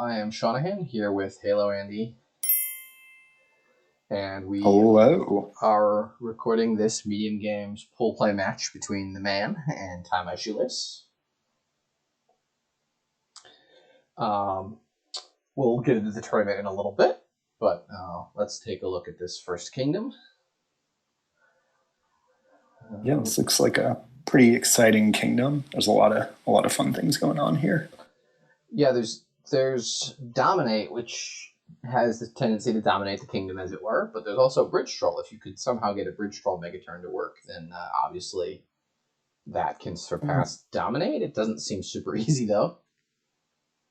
I am Shanahan here with Halo Andy, and we Hello. are recording this medium games pool play match between the man and tiemyshoelace. We'll get into the tournament in a little bit, but let's take a look at this first kingdom. Yeah, this looks like a pretty exciting kingdom. There's a lot of fun things going on here. Yeah, there's Dominate, which has the tendency to dominate the kingdom, as it were, but there's also Bridge Troll. If you could somehow get a Bridge Troll Megaturn to work, then obviously that can surpass Dominate. It doesn't seem super easy, though.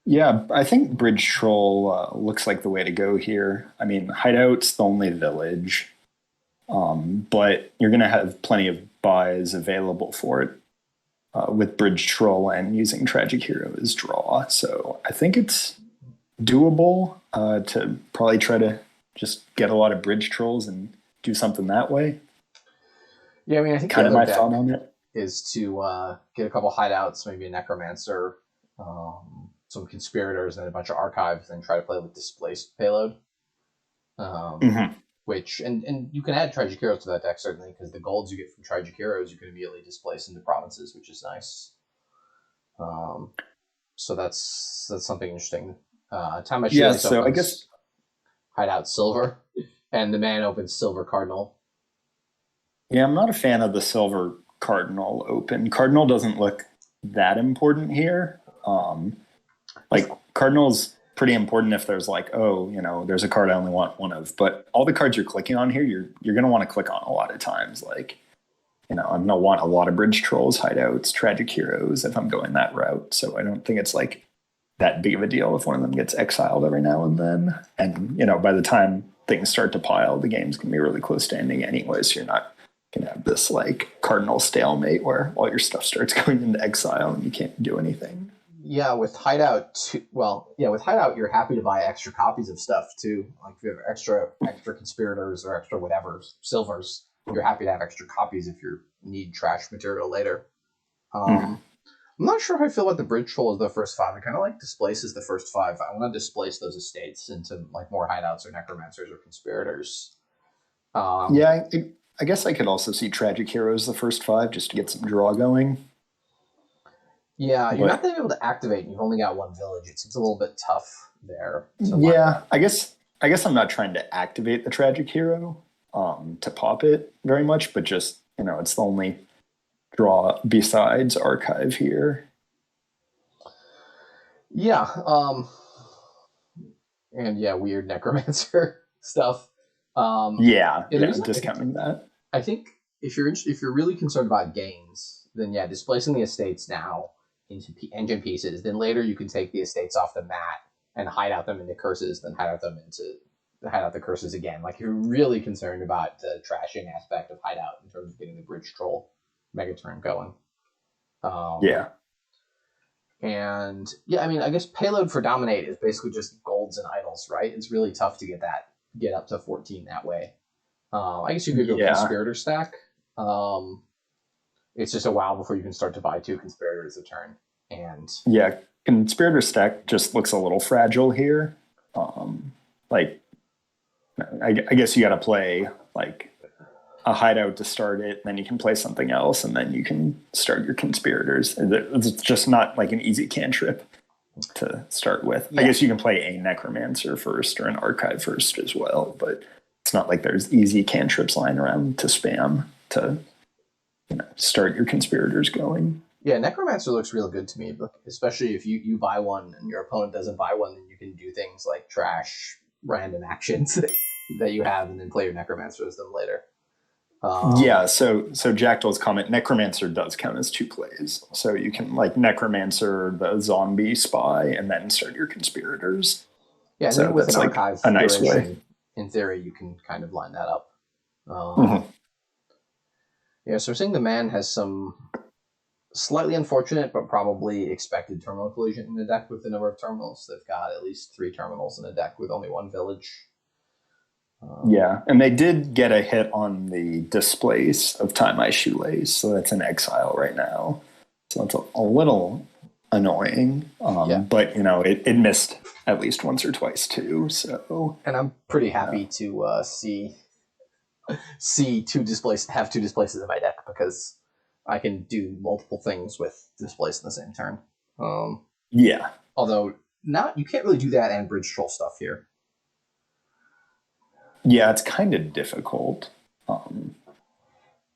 Yeah, I think Bridge Troll looks like the way to go here. I mean, Hideout's the only village, but you're going to have plenty of buys available for it with Bridge Troll and using Tragic Hero as draw. So I think it's doable to probably try to just get a lot of Bridge Trolls and do something that way. Yeah, I mean, I think kind of my thought on it is to get a couple Hideouts, maybe a Necromancer, some Conspirators, and a bunch of Archives, and try to play with Displace payload. Which, and you can add Tragic Heroes to that deck, certainly, because the golds you get from Tragic Heroes you can immediately displace into provinces, which is nice. So that's something interesting. So I guess Hideout Silver, and the man opens Silver Cardinal. Yeah, I'm not a fan of the Silver Cardinal open. Cardinal doesn't look that important here. Cardinal's pretty important if there's there's a card I only want one of. But all the cards you're clicking on here, you're going to want to click on a lot of times. I'm going to want a lot of Bridge Trolls, Hideouts, Tragic Heroes if I'm going that route. So I don't think it's that big of a deal if one of them gets exiled every now and then. And, by the time things start to pile, the game's going to be really close to ending anyway. So you're not going to have this Cardinal stalemate where all your stuff starts going into exile and you can't do anything. Yeah, with Hideout, you're happy to buy extra copies of stuff too. Like if you have extra Conspirators or extra whatever silvers, you're happy to have extra copies if you need trash material later. I'm not sure how I feel about the Bridge Troll as the first 5. I kind of like Displace as the first 5. I want to displace those estates into more Hideouts or Necromancers or Conspirators. I guess I could also see Tragic Heroes the first 5 just to get some draw going. Yeah, you're not going to be able to activate, and you've only got one village. It seems a little bit tough there. I guess I'm not trying to activate the Tragic Hero to pop it very much, but just, it's the only draw besides Archive here. Yeah, weird Necromancer stuff. Discounting that. I think if you're really concerned about gains, then displacing the estates now into engine pieces. Then later you can take the estates off the mat and hide out them into curses, then hide out the curses again. Like, you're really concerned about the trashing aspect of Hideout in terms of getting the Bridge Troll Megaturn going. I guess payload for Dominate is basically just golds and idols, right? It's really tough to get up to 14 that way. I guess you could go Conspirator stack. It's just a while before you can start to buy 2 Conspirators a turn. And Conspirator stack just looks a little fragile here. I guess you got to play a Hideout to start it, then you can play something else, and then you can start your Conspirators. It's just not an easy cantrip to start with. I guess you can play a Necromancer first or an Archive first as well, but it's not like there's easy cantrips lying around to spam to start your Conspirators going. Yeah, Necromancer looks real good to me, but especially if you buy one and your opponent doesn't buy one, then you can do things like trash random actions that you have and then play your Necromancer with them later. So Jackdal's comment, Necromancer does count as 2 plays. So you can Necromancer the zombie spy and then start your Conspirators. Yeah, and so with that's an Archive a nice way. In theory, you can kind of line that up. Yeah, so we're seeing the man has some slightly unfortunate but probably expected terminal collision in the deck with the number of terminals. They've got at least 3 terminals in a deck with only 1 village. And they did get a hit on the Displace of Tiemyshoelace, so that's in exile right now. So it's a little annoying. Yeah. But you know, it missed at least once or twice too. So, And I'm pretty happy to see have two displaces in my deck because I can do multiple things with displace in the same turn. yeah, Although not you can't really do that and bridge troll stuff here. yeah, it's kind of difficult.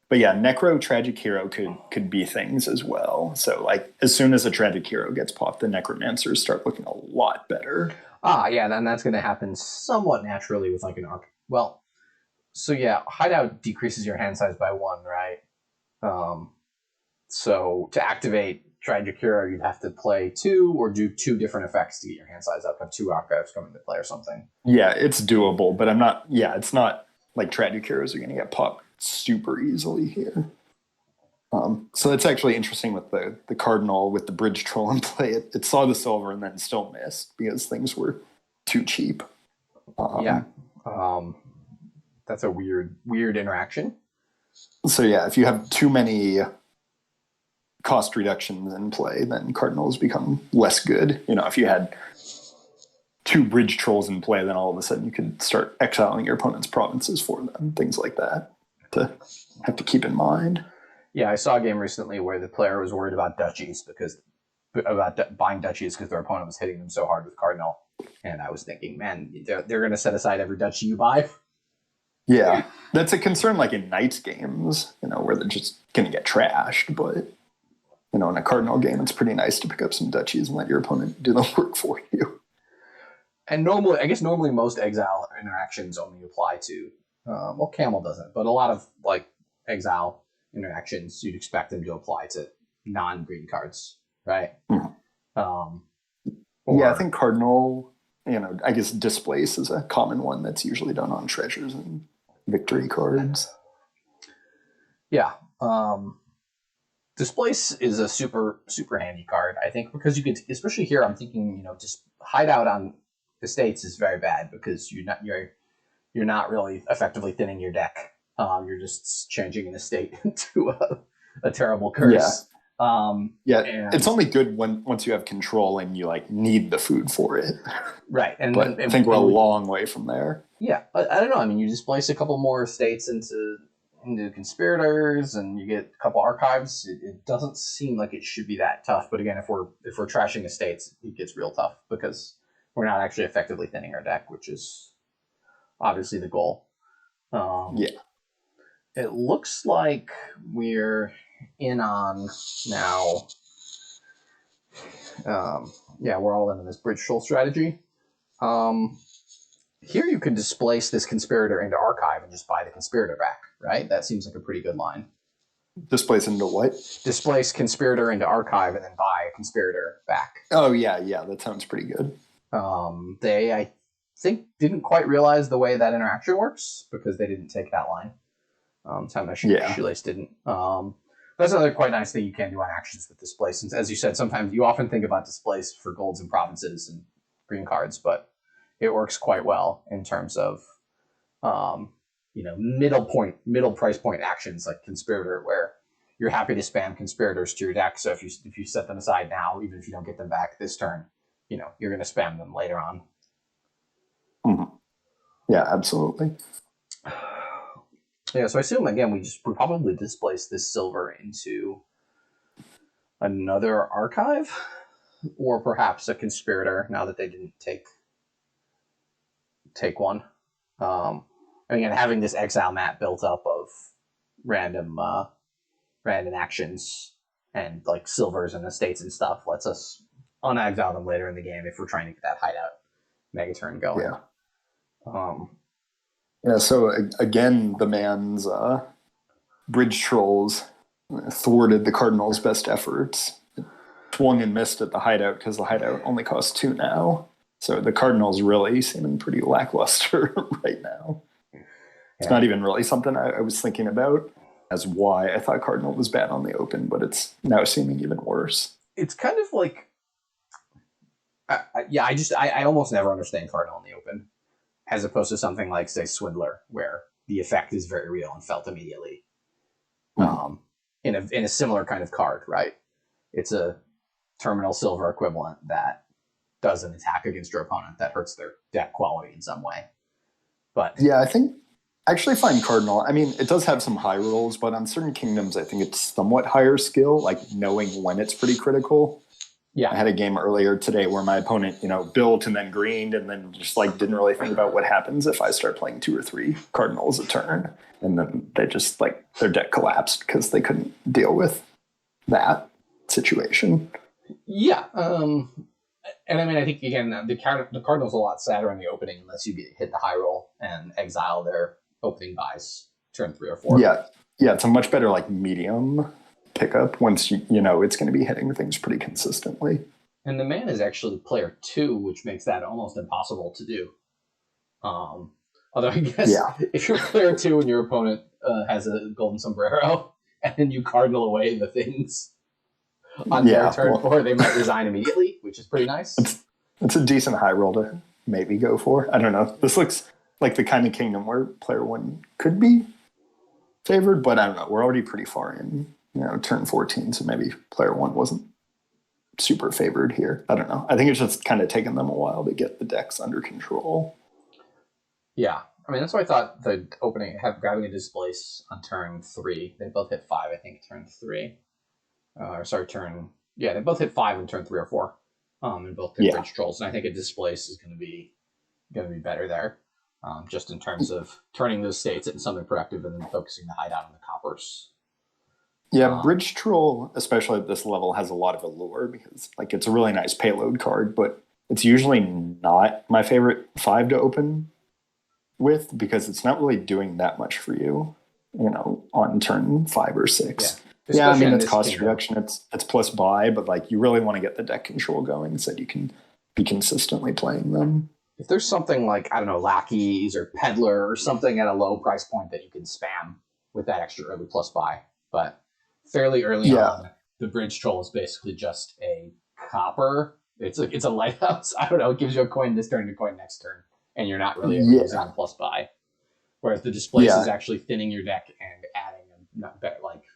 But yeah, Necro Tragic Hero could be things as well. So like as soon as a Tragic Hero gets popped, the Necromancers start looking a lot better. Yeah, then that's going to happen somewhat naturally with like an arc. Well, so yeah, Hideout decreases your hand size by 1, right? So to activate Tragic Hero, you'd have to play 2 or do 2 different effects to get your hand size up. Have 2 archives come into play or something. Yeah, it's doable, but it's not like Tragic Heroes are going to get popped super easily here. So it's actually interesting with the Cardinal with the Bridge Troll in play. It saw the silver and then still missed because things were too cheap. That's a weird interaction. So yeah, if you have too many cost reductions in play, then Cardinals become less good. You know, if you had 2 Bridge Trolls in play, then all of a sudden you could start exiling your opponent's provinces for them, things like that to have to keep in mind. Yeah, I saw a game recently where the player was worried about duchies buying duchies because their opponent was hitting them so hard with Cardinal. And I was thinking, man, they're going to set aside every duchy you buy. Yeah, that's a concern like in Knights games, you know, where they're just going to get trashed. But, you know, in a Cardinal game, it's pretty nice to pick up some duchies and let your opponent do the work for you. And normally most exile interactions only apply to, Camel doesn't, but a lot of like exile interactions, you'd expect them to apply to non-green cards, right? Mm-hmm. Yeah, I think Cardinal, you know, I guess Displace is a common one that's usually done on treasures and victory cards. Yeah. Displace is a super, super handy card, I think, because you could, especially here, I'm thinking, you know, just Hideout on estates is very bad because you're not really effectively thinning your deck. You're just changing an estate into a terrible curse. It's only good once you have control and you like need the food for it. Right, and I think we're a long way from there. Yeah, but I don't know. I mean, you displace a couple more estates into conspirators, and you get a couple archives. It doesn't seem like it should be that tough. But again, if we're trashing estates, it gets real tough because we're not actually effectively thinning our deck, which is obviously the goal. It looks like we're in on now. We're all in this bridge troll strategy. Here you can displace this conspirator into archive and just buy the conspirator back, right? That seems like a pretty good line. Displace into what? Displace conspirator into archive and then buy a conspirator back. Oh yeah, that sounds pretty good. They, I think, didn't quite realize the way that interaction works because they didn't take that line. Tiemyshoelace didn't. That's another quite nice thing you can do on actions with Displace. Since, as you said, sometimes you often think about Displace for golds and provinces and green cards, but it works quite well in terms of, middle price point actions like Conspirator, where you're happy to spam Conspirators to your deck. So if you set them aside now, even if you don't get them back this turn, you know, you're going to spam them later on. Mm-hmm. Yeah, absolutely. Yeah, so I assume, again, we probably displace this silver into another archive, or perhaps a conspirator, now that they didn't take one. Again, having this exile mat built up of random actions and like silvers and estates and stuff lets us unexile them later in the game if we're trying to get that Hideout Megaturn going. So again, the man's bridge trolls thwarted the Cardinals' best efforts. Swung and missed at the Hideout because the Hideout only costs 2 now. So the Cardinals really seeming pretty lackluster right now. It's not even really something I was thinking about as why I thought Cardinal was bad on the open, but it's now seeming even worse. It's kind of like, I almost never understand Cardinal in the open, as opposed to something like, say, Swindler, where the effect is very real and felt immediately. In a similar kind of card, right? It's a terminal silver equivalent that does an attack against your opponent that hurts their deck quality in some way. But Yeah, I actually find Cardinal, I mean, it does have some high rolls, but on certain kingdoms, I think it's somewhat higher skill, like knowing when it's pretty critical. yeah, I had a game earlier today where my opponent, built and then greened and then just like didn't really think about what happens if I start playing 2 or 3 Cardinals a turn. And then they just like their deck collapsed because they couldn't deal with that situation. yeah. And I mean, I think again, the Cardinals are a lot sadder in the opening unless you hit the high roll and exile their opening buys turn 3 or 4. Yeah. Yeah. It's a much better like medium pickup once you know it's going to be hitting things pretty consistently. And the man is actually player 2, which makes that almost impossible to do. Although I guess if you're player 2 and your opponent has a golden sombrero and then you cardinal away the things on their turn 4, they might resign immediately, which is pretty nice. It's a decent high roll to maybe go for. I don't know. This looks like the kind of kingdom where player 1 could be favored, but I don't know. We're already pretty far in, turn 14, so maybe player 1 wasn't super favored here. I don't know. I think it's just kind of taken them a while to get the decks under control. Yeah. I mean, that's why I thought the opening, grabbing a Displace on turn 3. They both hit 5, I think, turn 3. They both hit 5 in turn 3 or 4. And both hit Bridge Trolls. And I think a Displace is going to be better there. Just in terms of turning those states into something productive and then focusing the Hideout on the coppers. Yeah, Bridge Troll, especially at this level, has a lot of allure because it's a really nice payload card, but it's usually not my favorite 5 to open with because it's not really doing that much for you, on turn 5 or 6. Yeah, I mean, it's cost reduction, it's plus buy, but you really want to get the deck control going so that you can be consistently playing them. If there's something like, I don't know, Lackeys or Peddler or something at a low price point that you can spam with that extra early plus buy. But fairly early on, the Bridge Troll is basically just a copper. It's a lighthouse. I don't know, it gives you a coin this turn and a coin next turn. And you're not really using a plus buy. Whereas the Displace is actually thinning your deck and adding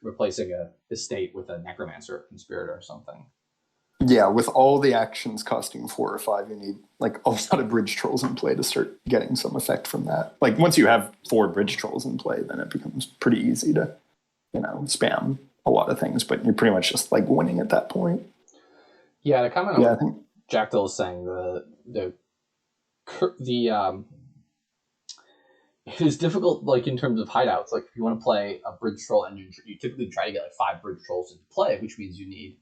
replacing a estate with a Necromancer or Conspirator or something. Yeah, with all the actions costing 4 or 5, you need a lot of Bridge Trolls in play to start getting some effect from that. Once you have 4 Bridge Trolls in play, then it becomes pretty easy to, spam a lot of things, but you're pretty much just winning at that point. Yeah, the comment I think Jackdaw is saying it is difficult, in terms of hideouts. If you want to play a Bridge Troll engine, you typically try to get 5 Bridge Trolls into play, which means you need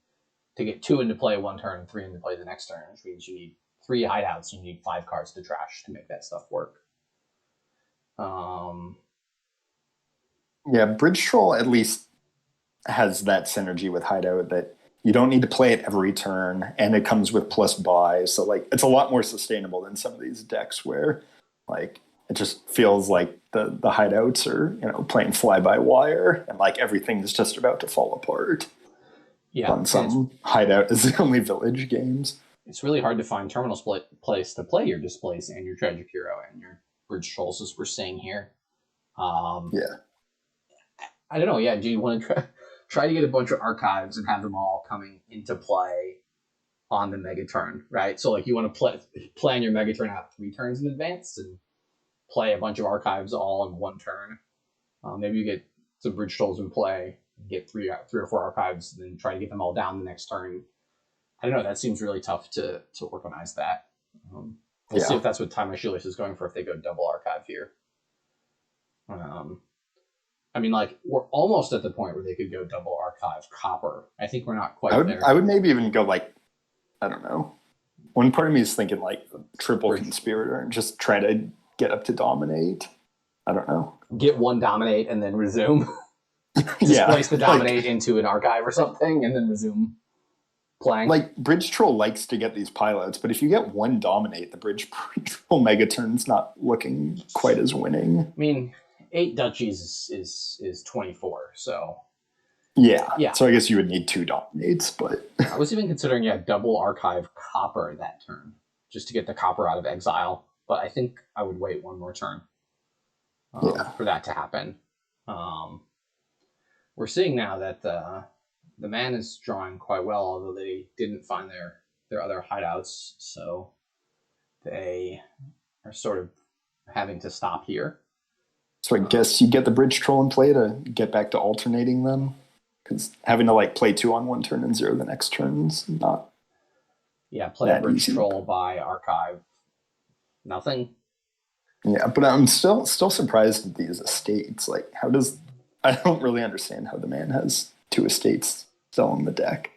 to get 2 into play one turn and 3 into play the next turn, which means you need 3 hideouts. You need 5 cards to trash to make that stuff work. Yeah, Bridge Troll at least has that synergy with Hideout that you don't need to play it every turn, and it comes with plus buy. So it's a lot more sustainable than some of these decks where it just feels like the hideouts are playing fly by wire and everything is just about to fall apart. Yeah, on some Hideout is the only village games. It's really hard to find terminal place to play your Displace and your Tragic Hero and your Bridge Trolls, as we're seeing here. I don't know. Yeah, do you want to try to get a bunch of archives and have them all coming into play on the mega turn, right? So you want to plan your mega turn out 3 turns in advance and play a bunch of archives all in one turn. Maybe you get some Bridge Trolls in play, get 3 or 4 archives, and then try to get them all down the next turn. I don't know. That seems really tough to organize that. We'll see if that's what tiemyshoelace is going for, if they go double archive here. I mean, we're almost at the point where they could go double archive copper. I think we're not quite there. I would maybe even go I don't know. One part of me is thinking triple Conspirator and just try to get up to dominate. I don't know. Get 1 dominate and then resume. Displace the dominate into an archive or something and then resume playing. Bridge Troll likes to get these pilots, but if you get 1 dominate, the Bridge Troll mega turn's not looking quite as winning. I mean, 8 duchies is 24, so yeah. So I guess you would need 2 dominates, but I was even considering double archive copper that turn just to get the copper out of exile, but I think I would wait 1 more turn for that to happen. We're seeing now that the man is drawing quite well, although they didn't find their other hideouts, so they are sort of having to stop here. So I guess you get the bridge troll in play to get back to alternating them, because having to like play 2 on one turn and 0 the next turn's not. Yeah, play a bridge troll by archive. Nothing. Yeah, but I'm still surprised at these estates. Like, I don't really understand how the man has 2 estates still in the deck.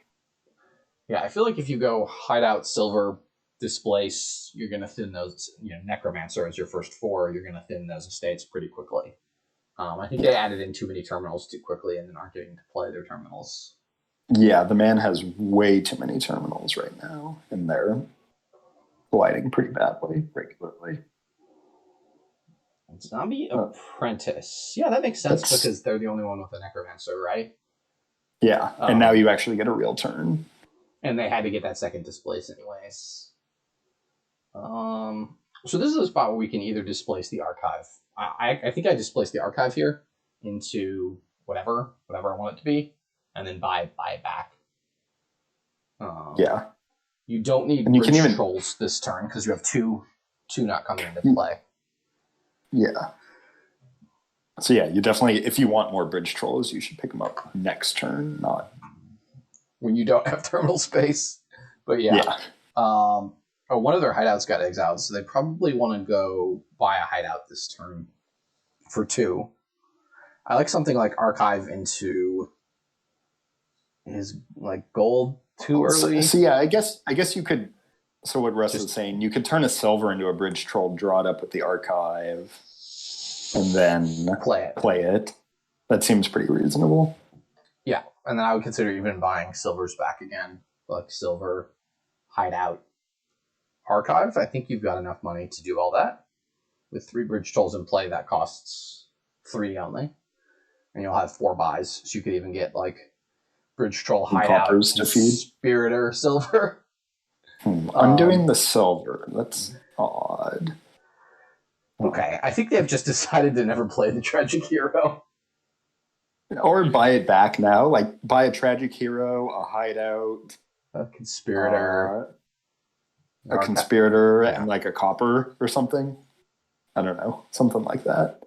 Yeah, I feel like if you go Hideout, Silver, Displace, you're going to thin those, Necromancer as your first 4, you're going to thin those estates pretty quickly. I think they added in too many terminals too quickly and then aren't getting to play their terminals. Yeah, the man has way too many terminals right now, and they're colliding pretty badly, regularly. Zombie Apprentice. Yeah, that makes sense because they're the only one with a Necromancer, right? Yeah, and now you actually get a real turn. And they had to get that second Displace anyways. So this is a spot where we can either displace the archive. I think I displaced the archive here into whatever I want it to be, and then buy it back. Yeah. You don't need bridge trolls this turn because you have two not coming into play. Yeah. So yeah, you definitely, if you want more bridge trolls, you should pick them up next turn, not when you don't have terminal space. But yeah. One of their hideouts got exiled, so they probably want to go buy a hideout this turn for 2. I like something like archive into his like gold too early. So yeah, I guess you could. So what Russ was saying, you could turn a silver into a bridge troll, draw it up with the archive, and then play it. That seems pretty reasonable. Yeah, and then I would consider even buying silvers back again, like silver, hideout, archive. I think you've got enough money to do all that. With 3 bridge trolls in play, that costs 3 only. And you'll have 4 buys, so you could even get like bridge troll, hideout, Conspirator, silver. I'm doing the silver. That's odd. Okay, I think they've just decided to never play the Tragic Hero. Or buy it back now. Like, buy a Tragic Hero, a Hideout. A Conspirator. A Conspirator and like a Copper or something. I don't know. Something like that.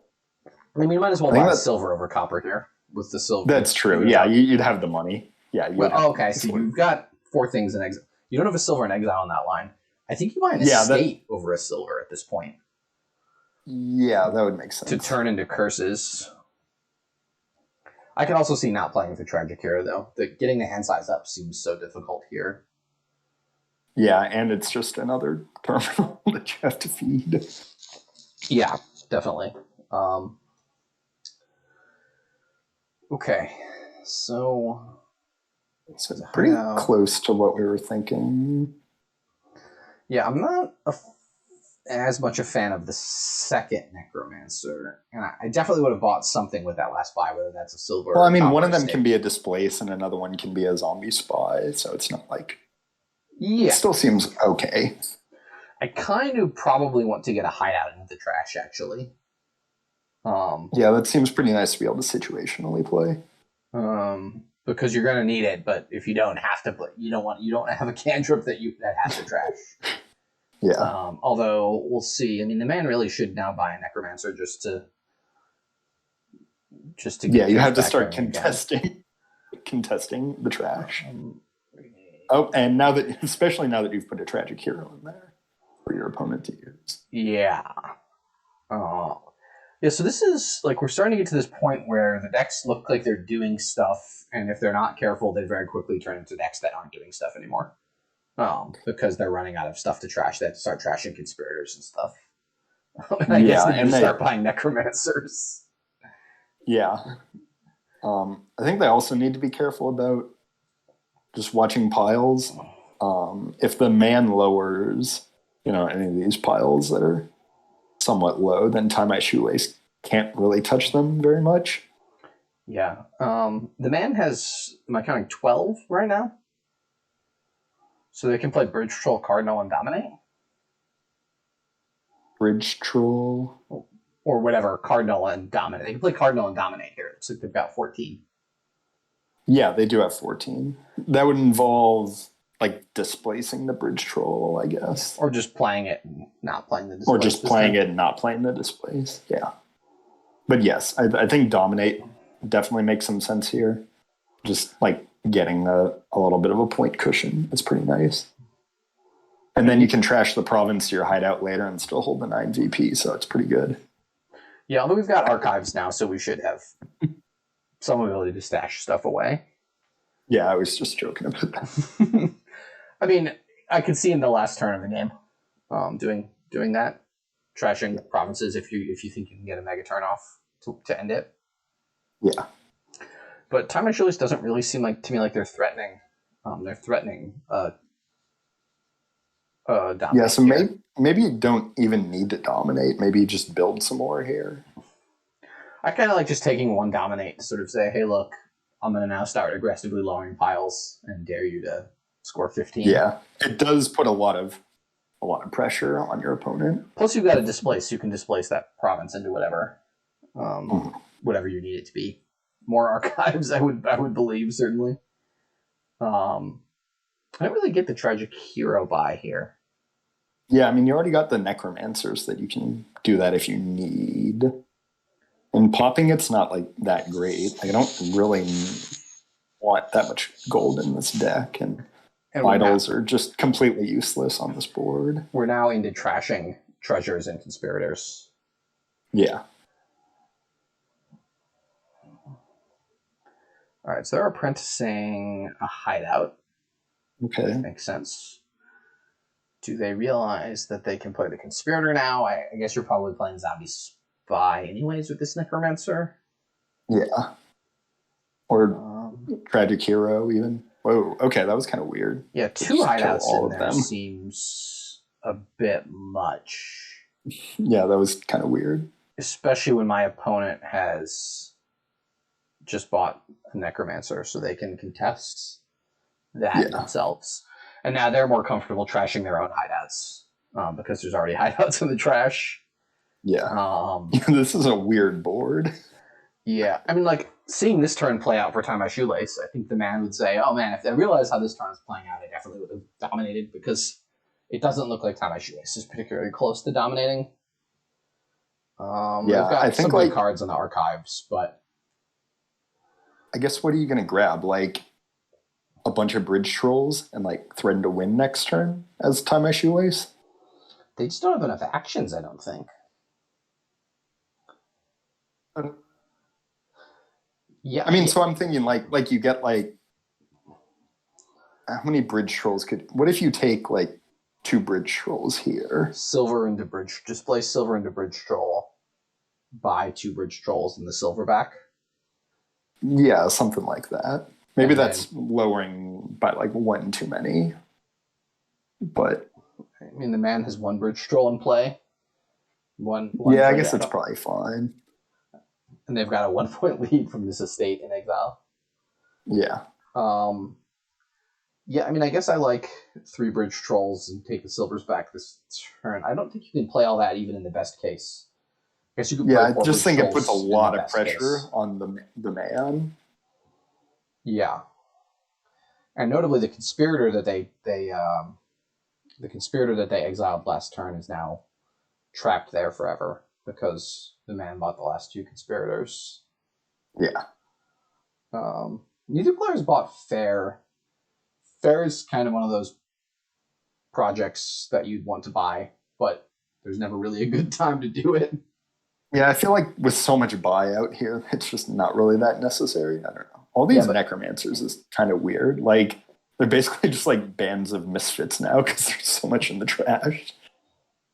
I mean, you might as well buy silver over copper here with the silver. That's true. Yeah, you'd have the money. Yeah. Okay, so you've got 4 things in exile. You don't have a silver in exile on that line. I think you might estate over a silver at this point. Yeah, that would make sense. To turn into curses. I can also see not playing with the Tragic Hero, though. Getting the hand size up seems so difficult here. Yeah, and it's just another terminal that you have to feed. Yeah, definitely. Okay, so it's pretty close to what we were thinking. Yeah, I'm not as much a fan of the second Necromancer, and I definitely would have bought something with that last buy, whether that's a silver. Well, I mean, one of them can be a Displace, and another one can be a Zombie Spy, so it's not like. Yeah, it still seems okay. I kind of probably want to get a hideout into the trash, actually. Yeah, that seems pretty nice to be able to situationally play. Because you're going to need it, but if you don't have to play, you don't have a cantrip that has to trash. Yeah. Although we'll see. I mean, the man really should now buy a Necromancer just to get. Yeah, you have to start contesting the trash. And especially now that you've put a Tragic Hero in there for your opponent to use. Yeah. Yeah, so this is, like, we're starting to get to this point where the decks look like they're doing stuff, and if they're not careful, they very quickly turn into decks that aren't doing stuff anymore. Because they're running out of stuff to trash. They have to start trashing Conspirators and stuff. And I guess they need to start buying Necromancers. Yeah. I think they also need to be careful about just watching piles. If the man lowers, any of these piles that are somewhat low, then Tie My Shoelace can't really touch them very much. Yeah. The man has, am I counting 12 right now? So they can play Bridge Troll, Cardinal, and Dominate? Bridge Troll? Or whatever, Cardinal and Dominate. They can play Cardinal and Dominate here. So they've got 14. Yeah, they do have 14. That would involve like displacing the bridge troll, I guess. Or just playing it and not playing the Or displace. just playing it and not playing the displays. Yeah. But yes, I think dominate definitely makes some sense here. Just like getting a little bit of a point cushion. It's pretty nice. And then you can trash the province to your hideout later and still hold the 9 VP, so it's pretty good. Yeah, although we've got archives now, so we should have some ability to stash stuff away. Yeah, I was just joking about that. I mean, I could see in the last turn of the game doing that, trashing provinces if you think you can get a mega turn off to end it. Yeah. But tiemyshoelace doesn't really seem like to me like they're threatening. They're threatening dominate. Yeah, so maybe you don't even need to dominate. Maybe you just build some more here. I kind of like just taking one dominate to sort of say, hey, look, I'm going to now start aggressively lowering piles and dare you to score 15. Yeah, it does put a lot of pressure on your opponent. Plus, you've got to displace. You can displace that province into whatever, whatever you need it to be. More archives, I would believe, certainly. I don't really get the tragic hero buy here. Yeah, I mean, you already got the necromancers that you can do that if you need. And popping it's not like that great. Like, I don't really want that much gold in this deck, and vitals are just completely useless on this board. We're now into trashing treasures and conspirators. Yeah. All right, so they're apprenticing a hideout. Okay. That makes sense. Do they realize that they can play the conspirator now? I guess you're probably playing zombie spy anyways with this necromancer. Yeah. Or tragic hero even. Whoa, okay, that was kind of weird. Yeah, 2 hideouts in there seems a bit much. Yeah, that was kind of weird. Especially when my opponent has just bought a necromancer, so they can contest that themselves. And now they're more comfortable trashing their own hideouts because there's already hideouts in the trash. Yeah. This is a weird board. Yeah. I mean, like, seeing this turn play out for tiemyshoelace, I think the man would say, oh man, if I realized how this turn is playing out, I definitely would have dominated, because it doesn't look like tiemyshoelace is particularly close to dominating. We've got some good cards on the archives, but I guess what are you going to grab? Like a bunch of bridge trolls and like threaten to win next turn as tiemyshoelace? They just don't have enough actions, I don't think. Yeah, I mean, so I'm thinking like you get like, how many bridge trolls what if you take like 2 bridge trolls here? Silver into bridge, displace silver into bridge troll, buy 2 bridge trolls in the silverback. Yeah, something like that. Maybe that's lowering by like 1 too many. But I mean, the man has 1 bridge troll in play. One yeah, I guess it's probably fine. And they've got a 1-point lead from this estate in exile. Yeah. Yeah, I mean, I guess I like 3 bridge trolls and take the silvers back this turn. I don't think you can play all that even in the best case. I guess you could play I just think it puts a lot of pressure on the man. Yeah. And notably, the conspirator that they exiled last turn is now trapped there forever because the man bought the last 2 conspirators. Yeah. Neither player's bought Fair. Fair is kind of one of those projects that you'd want to buy, but there's never really a good time to do it. Yeah, I feel like with so much buyout here, it's just not really that necessary. I don't know. All these necromancers is kind of weird. Like, they're basically just like bands of misfits now because there's so much in the trash.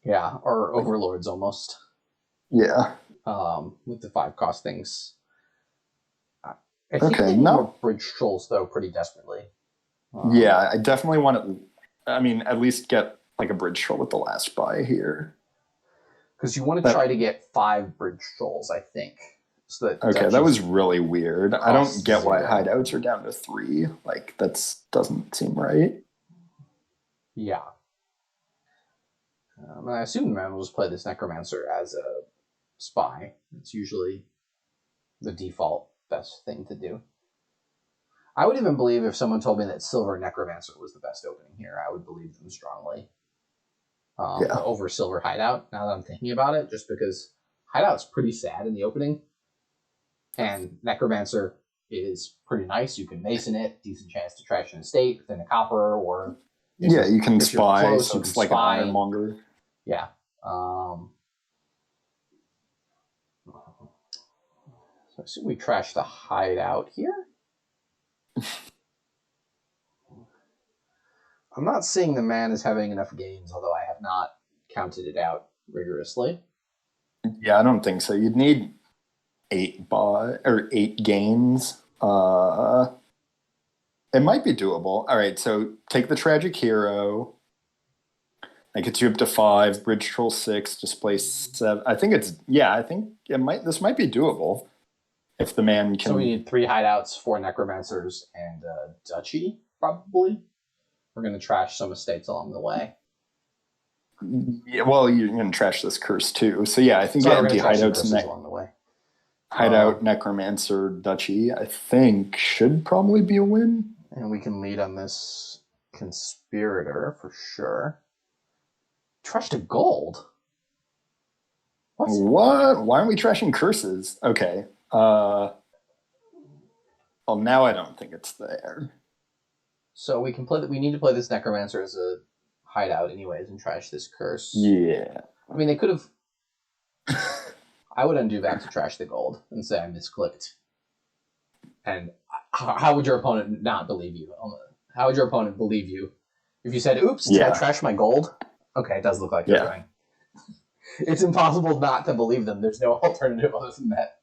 Yeah, or overlords almost. Yeah. With the 5-cost things. I think they need more bridge trolls, though, pretty desperately. Yeah, I definitely want to, I mean, at least get like a bridge troll with the last buy here. Because you want to try to get 5 bridge trolls, I think. So that was really weird. I don't get why hideouts are down to 3. Like, that doesn't seem right. Yeah. I assume the man will just play this necromancer as a spy. It's usually the default best thing to do. I would even believe if someone told me that Silver Necromancer was the best opening here, I would believe them strongly. Over Silver Hideout, now that I'm thinking about it, just because Hideout's pretty sad in the opening, and Necromancer is pretty nice. You can Mason it, decent chance to trash an estate within a copper, or you can spy, close, so it's like an ironmonger. Yeah. So I assume we trash the Hideout here. I'm not seeing the man as having enough gains, although I have not counted it out rigorously. Yeah, I don't think so. You'd need 8 gains. It might be doable. All right, so take the Tragic Hero. That gets you up to 5. Bridge Troll 6. Displace 7. I think this might be doable if the man can. So we need 3 hideouts, 4 necromancers, and a duchy, probably. We're going to trash some estates along the way. Yeah, well, you're going to trash this curse too. So yeah, I think empty hideouts along the way. Hideout, Necromancer, Duchy, I think should probably be a win. And we can lead on this Conspirator for sure. Trash to gold? What? Why aren't we trashing curses? Okay. Well, now I don't think it's there. So we can play. We need to play this Necromancer as a hideout anyways and trash this curse. Yeah. I mean, they could have... I would undo back to trash the gold and say I misclicked. And how would your opponent not believe you? How would your opponent believe you? If you said, oops, did I trash my gold? Okay, it does look like you're doing. It's impossible not to believe them. There's no alternative other than that.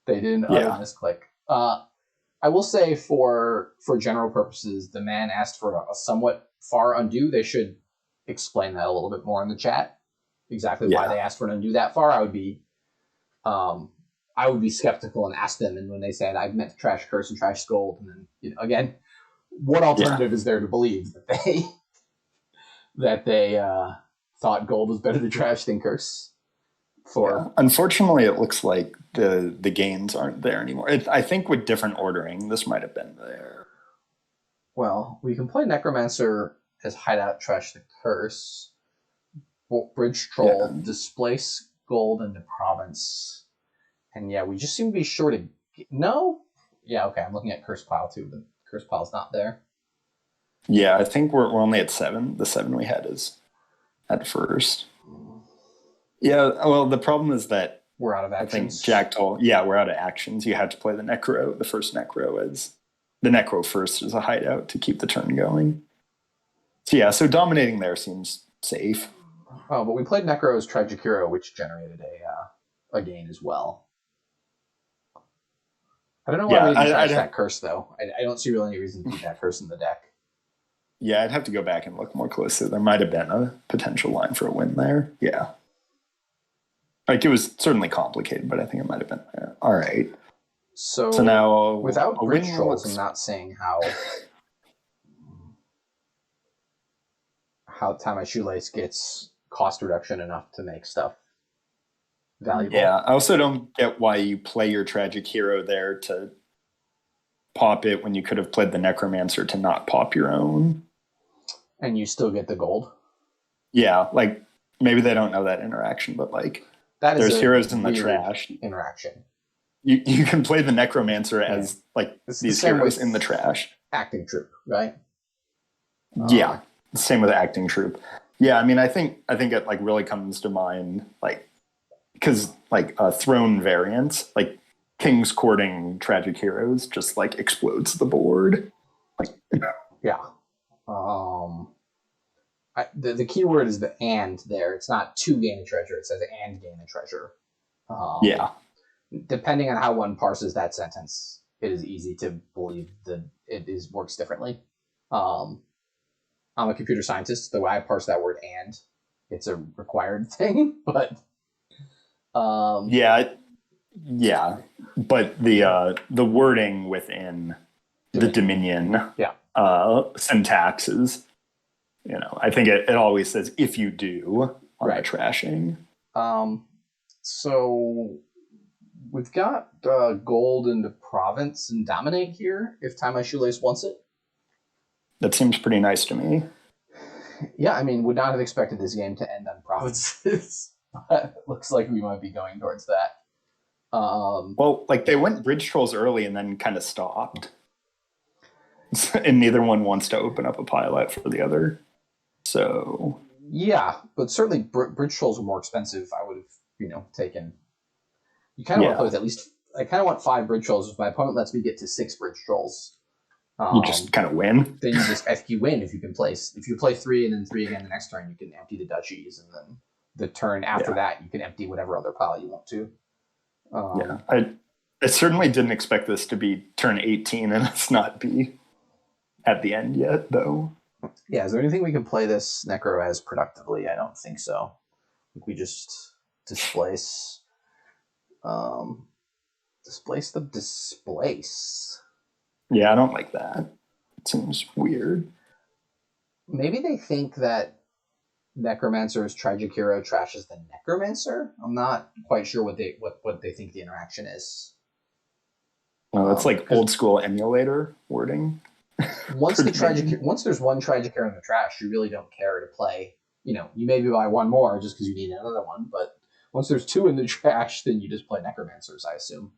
They didn't misclick. I will say for general purposes, the man asked for a somewhat far undo. They should explain that a little bit more in the chat. Exactly why they asked for an undo that far. I would be skeptical and ask them. And when they said I meant to trash curse and trash gold, and then again, what alternative is there to believe that they thought gold was better to trash than curse? Unfortunately, it looks like the gains aren't there anymore. I think with different ordering, this might have been there. Well, we can play Necromancer as hideout, trash the curse. Bridge Troll, displace gold into province. And we just seem to be short of... No? Yeah, okay, I'm looking at curse pile too, but curse pile's not there. Yeah, I think we're only at 7. The 7 we had is at first. Yeah, well, the problem is that we're out of actions. I think Jack told, we're out of actions. You have to play the Necro, the first Necro as the Necro first as a hideout to keep the turn going. So dominating there seems safe. Oh, but we played Necro as Tragic Hero, which generated a gain as well. I don't know why we didn't trash that curse, though. I don't see really any reason to keep that curse in the deck. Yeah, I'd have to go back and look more closely. There might have been a potential line for a win there. Yeah. Like, it was certainly complicated, but I think it might have been there. All right. So now, without Bridge Trolls, I'm not seeing how tiemyshoelace gets cost reduction enough to make stuff valuable. Yeah, I also don't get why you play your Tragic Hero there to pop it when you could have played the Necromancer to not pop your own. And you still get the gold? Yeah, like, maybe they don't know that interaction, but like, there's heroes in the trash. Interaction. You can play the Necromancer as like these heroes in the trash. Acting Troop, right? Yeah, same with Acting Troop. Yeah, I mean, I think it like really comes to mind like because like throne variants, like King's courting Tragic Heroes just like explodes the board. Like, the key word is the and there. It's not to gain a treasure. It says and gain a treasure. Depending on how one parses that sentence, it is easy to believe that works differently. I'm a computer scientist. The way I parse that word and, it's a required thing. But but the wording within the Dominion syntax is, I think it always says if you do on the trashing. So We've got gold into province and dominate here. If Tie My Shoelace wants it. That seems pretty nice to me. Yeah, I mean, would not have expected this game to end on provinces. But it looks like we might be going towards that. Well, like they went bridge trolls early and then kind of stopped. And neither one wants to open up a pilot for the other. So yeah, but certainly bridge trolls were more expensive. I would have, taken. You kind of want to play with at least. I kind of want 5 bridge trolls. If my opponent lets me get to 6 bridge trolls, you just kind of win. Then you win if you can place. If you play 3 and then 3 again the next turn, you can empty the duchies, and then the turn after that you can empty whatever other pile you want to. I certainly didn't expect this to be turn 18 and it's not be at the end yet, though. Yeah, is there anything we can play this Necro as productively? I don't think so. I think we just displace. Displace the displace. Yeah, I don't like that. It seems weird. Maybe they think that Necromancer's Tragic Hero trashes the Necromancer. I'm not quite sure what they think the interaction is. Well, that's like old school emulator wording. Once there's one Tragic Hero in the trash, you really don't care to play. You maybe buy one more just because you need another one, but once there's 2 in the trash, then you just play Necromancers, I assume.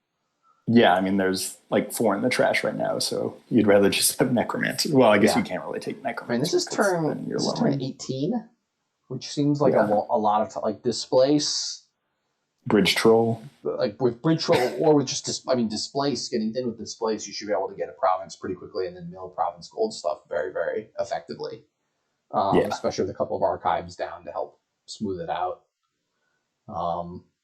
Yeah, I mean, there's like 4 in the trash right now, so you'd rather just have Necromancer. Well, I guess you can't really take Necromancer. I mean, this is turn 18, which seems like a lot of Displace. Bridge Troll. Like with Bridge Troll, or with just, Displace, getting thin with Displace, you should be able to get a province pretty quickly and then mill province gold stuff very, very effectively. Especially with a couple of archives down to help smooth it out.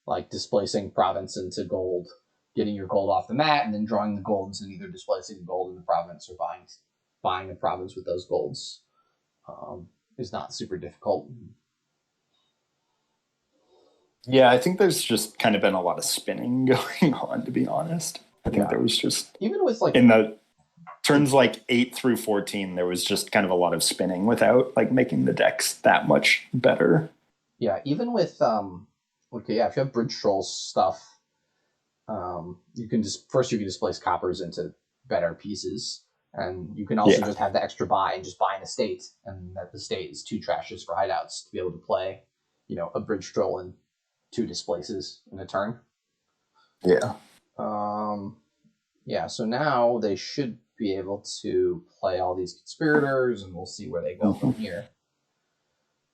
Like displacing province into gold, getting your gold off the mat, and then drawing the golds and either displacing the gold in the province or buying a province with those golds is not super difficult. Yeah, I think there's just kind of been a lot of spinning going on, to be honest. I think there was just... Even with in the turns 8 through 14, there was just kind of a lot of spinning without making the decks that much better. Yeah, even with... if you have Bridge Troll stuff, you can displace coppers into better pieces, and you can also just have the extra buy and just buy an estate, and that the state is 2 trashes for hideouts to be able to play, a Bridge Troll and 2 displaces in a turn. Yeah. So now they should be able to play all these conspirators, and we'll see where they go from here.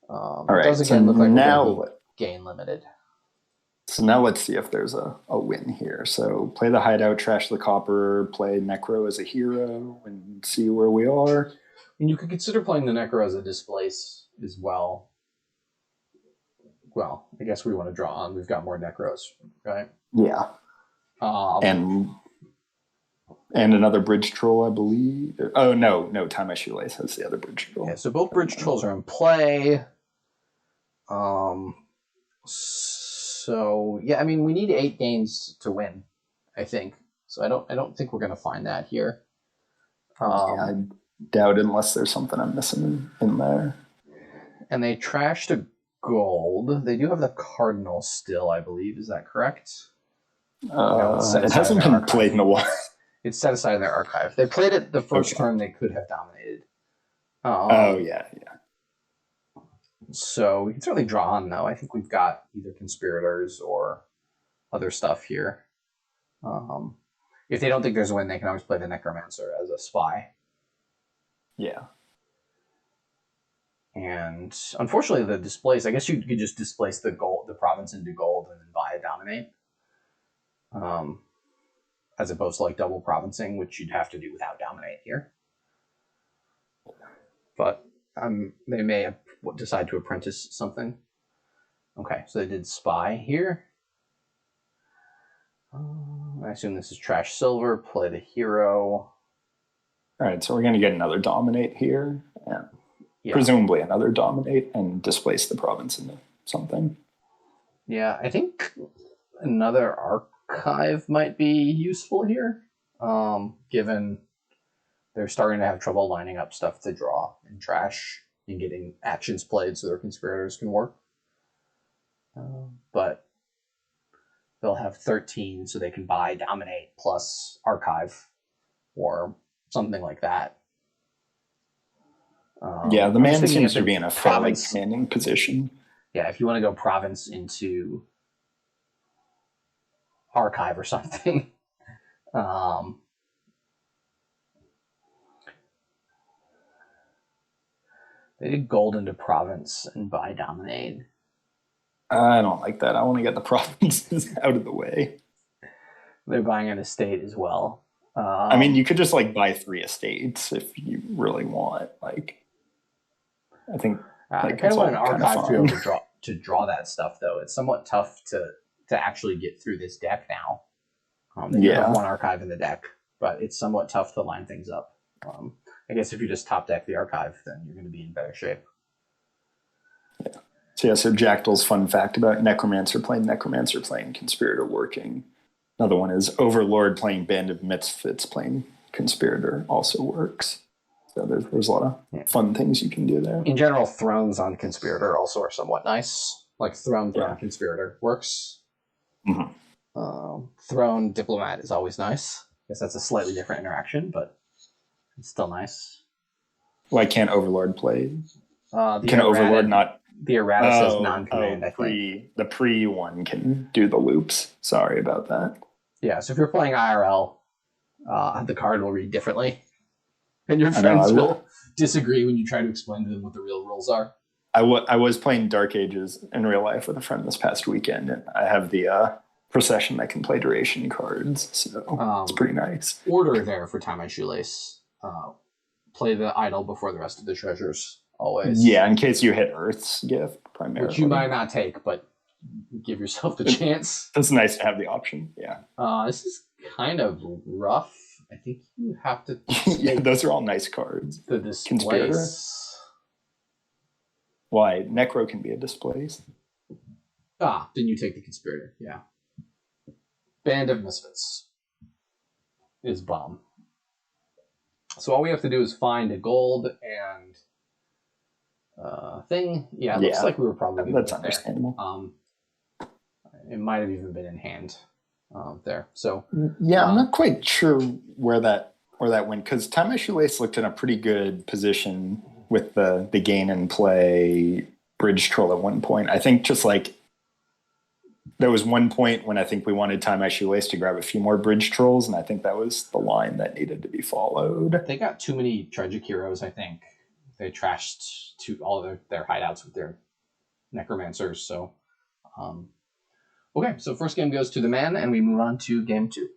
All right. It does again look like now gain limited. So now let's see if there's a win here. So play the hideout, trash the copper, play Necro as a hero, and see where we are. And you could consider playing the Necro as a displace as well. Well, I guess we want to draw on. We've got more Necros, right? Yeah. And another Bridge Troll, I believe. Oh, no, Tie My Shoelace has the other Bridge Troll. Yeah, so both Bridge Trolls are in play. So yeah, we need 8 gains to win, I think. So I don't think we're gonna find that here. I doubt it unless there's something I'm missing in there. And they trashed a gold. They do have the Cardinal still, I believe. Is that correct? It hasn't been played in a while. It's set aside in their archive. They played it the first turn they could have dominated. Yeah. So we can certainly draw on, though. I think we've got either conspirators or other stuff here. If they don't think there's a win, they can always play the Necromancer as a spy. Yeah. And unfortunately, the displace, I guess you could just displace the province into gold and then buy a dominate. As opposed to double provincing, which you'd have to do without dominate here. But they may decide to apprentice something. Okay, so they did spy here. I assume this is trash silver. Play the hero. All right, so we're going to get another dominate here, and presumably another dominate, and displace the province into something. Yeah, I think another archive might be useful here, given they're starting to have trouble lining up stuff to draw in trash and getting actions played so their conspirators can work. But they'll have 13, so they can buy Dominate plus Archive or something like that. Yeah, the man seems to be in a fairly commanding position. Yeah, if you want to go Province into Archive or something. They did Gold into Province and buy Dominate. I don't like that. I want to get the provinces out of the way. They're buying an estate as well. I mean, you could just like buy 3 estates if you really want. Like, I think I kind of want an Archive to be able to draw that stuff, though. It's somewhat tough to actually get through this deck now. You have 1 Archive in the deck, but it's somewhat tough to line things up. I guess if you just top deck the Archive, then you're going to be in better shape. Yeah. So Jackdal's fun fact about Necromancer playing Conspirator working. Another one is Overlord playing Band of Misfits playing Conspirator also works. So there's a lot of fun things you can do there. In general, Thrones on Conspirator also are somewhat nice. Like Throne Conspirator works. Mm-hmm. Throne Diplomat is always nice. I guess that's a slightly different interaction, but it's still nice. Why can't Overlord play? Can Overlord not... The errata says non-command, I think. The pre one can do the loops. Sorry about that. Yeah, so if you're playing IRL, the card will read differently. And your friends will disagree when you try to explain to them what the real rules are. I was playing Dark Ages in real life with a friend this past weekend, and I have the Procession that can play duration cards, so it's pretty nice. Order there for Tie My Shoelace. Play the idol before the rest of the treasures. Always. Yeah, in case you hit Earth's Gift, primarily. Which you might not take, but give yourself the chance. It's nice to have the option, yeah. This is kind of rough. I think you have to... Yeah, those are all nice cards. The Displace. Why? Necro can be a Displace. Then you take the Conspirator, yeah. Band of Misfits is bomb. So all we have to do is find a gold and... thing. Yeah, it looks like we were probably... That's understandable. It might have even been in hand there. So yeah, I'm not quite sure where that went, because Tie My Shoelace looked in a pretty good position with the gain and play Bridge Troll at one point. I think just like there was one point when I think we wanted Tie My Shoelace to grab a few more Bridge Trolls, and I think that was the line that needed to be followed. They got too many tragic heroes, I think. They trashed all of their hideouts with their Necromancers. So, okay, so first game goes to the man, and we move on to game 2.